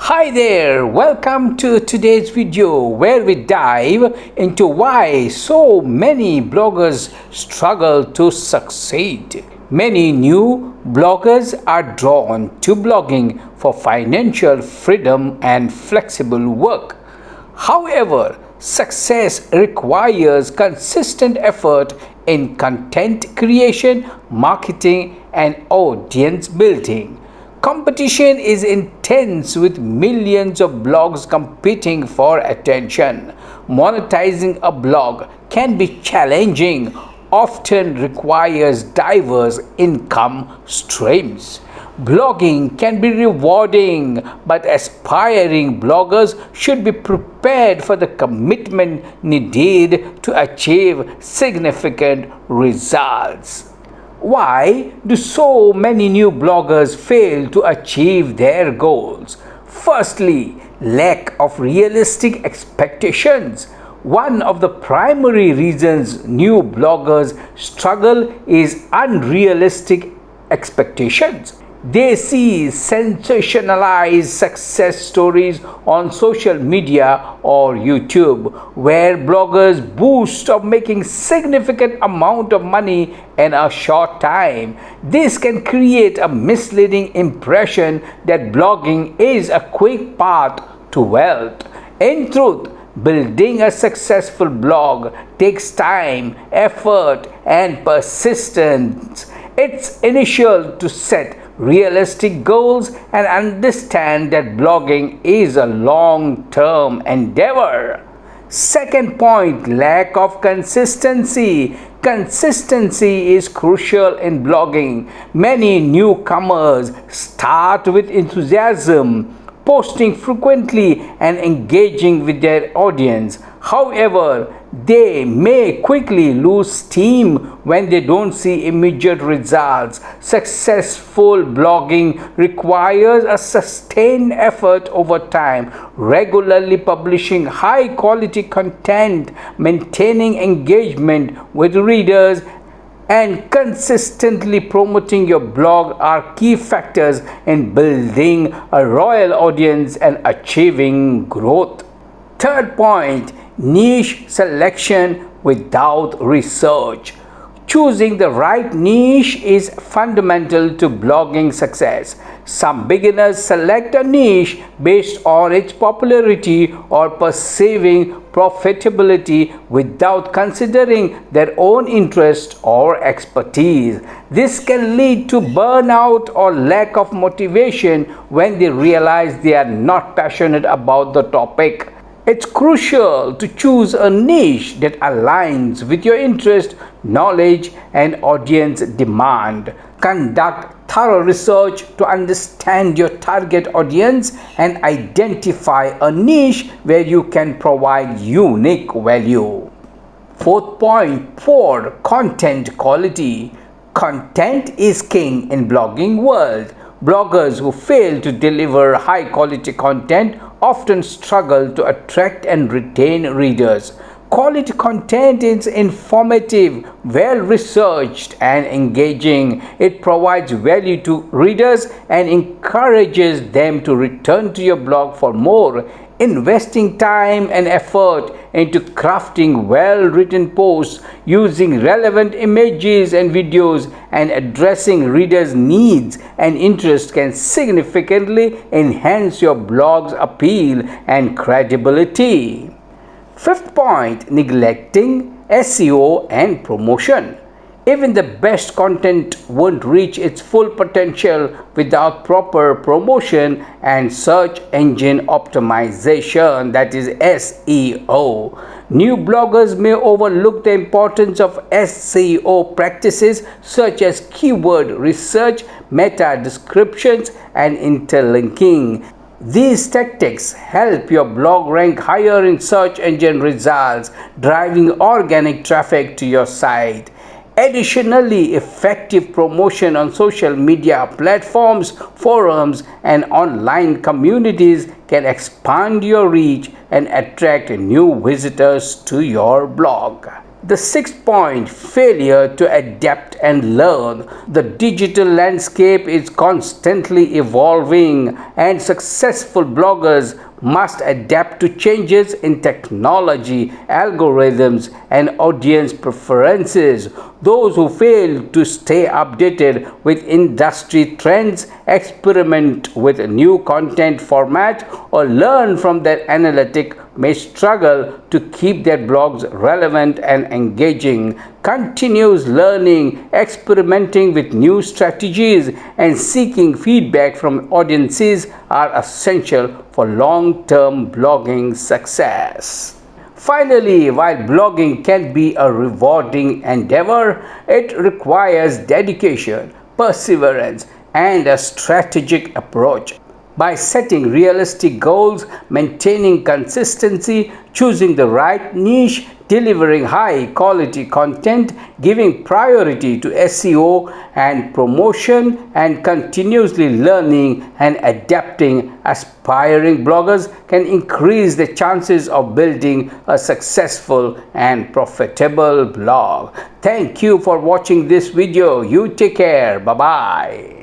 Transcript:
Hi there, welcome to today's video where we dive into why so many bloggers struggle to succeed. Many new bloggers are drawn to blogging for financial freedom and flexible work. However, success requires consistent effort in content creation, marketing, and audience building. Competition is intense with millions of blogs competing for attention. Monetizing a blog can be challenging, often requires diverse income streams. Blogging can be rewarding, but aspiring bloggers should be prepared for the commitment needed to achieve significant results. Why do so many new bloggers fail to achieve their goals? Firstly, lack of realistic expectations. One of the primary reasons new bloggers struggle is unrealistic expectations. They see sensationalized success stories on social media or YouTube where bloggers boast of making significant amount of money in a short time. This can create a misleading impression that blogging is a quick path to wealth. In truth, building a successful blog takes time, effort, and persistence. It's essential to set realistic goals and understand that blogging is a long-term endeavor. Second point, lack of consistency. Consistency is crucial in blogging. Many newcomers start with enthusiasm, posting frequently and engaging with their audience. However, they may quickly lose steam when they don't see immediate results. Successful blogging requires a sustained effort over time, regularly publishing high quality content, maintaining engagement with readers, and consistently promoting your blog are key factors in building a loyal audience and achieving growth. Third point, niche selection without research. Choosing the right niche is fundamental to blogging success. Some beginners select a niche based on its popularity or perceiving profitability without considering their own interest or expertise. This can lead to burnout or lack of motivation when they realize they are not passionate about the topic. It's crucial to choose a niche that aligns with your interest, knowledge, and audience demand. Conduct thorough research to understand your target audience and identify a niche where you can provide unique value. Fourth point, poor content quality. Content is king in blogging world. Bloggers who fail to deliver high quality content often struggle to attract and retain readers. Quality content is informative, well researched, and engaging. It provides value to readers and encourages them to return to your blog for more. Investing time and effort into crafting well-written posts, using relevant images and videos, and addressing readers' needs and interests can significantly enhance your blog's appeal and credibility. Fifth point, neglecting SEO and promotion. Even the best content won't reach its full potential without proper promotion and search engine optimization, that is SEO. New bloggers may overlook the importance of SEO practices such as keyword research, meta descriptions, and interlinking. These tactics help your blog rank higher in search engine results, driving organic traffic to your site. Additionally, effective promotion on social media platforms, forums, and online communities can expand your reach and attract new visitors to your blog. The sixth point, failure to adapt and learn. The digital landscape is constantly evolving, and successful bloggers must adapt to changes in technology, algorithms, and audience preferences. Those who fail to stay updated with industry trends, experiment with new content formats, or learn from their analytic may struggle to keep their blogs relevant and engaging. Continuous learning, experimenting with new strategies, and seeking feedback from audiences are essential for long-term blogging success. Finally, while blogging can be a rewarding endeavor, it requires dedication, perseverance, and a strategic approach. By setting realistic goals, maintaining consistency, choosing the right niche, delivering high quality content, giving priority to SEO and promotion, and continuously learning and adapting, aspiring bloggers can increase the chances of building a successful and profitable blog. Thank you for watching this video. You take care. Bye bye.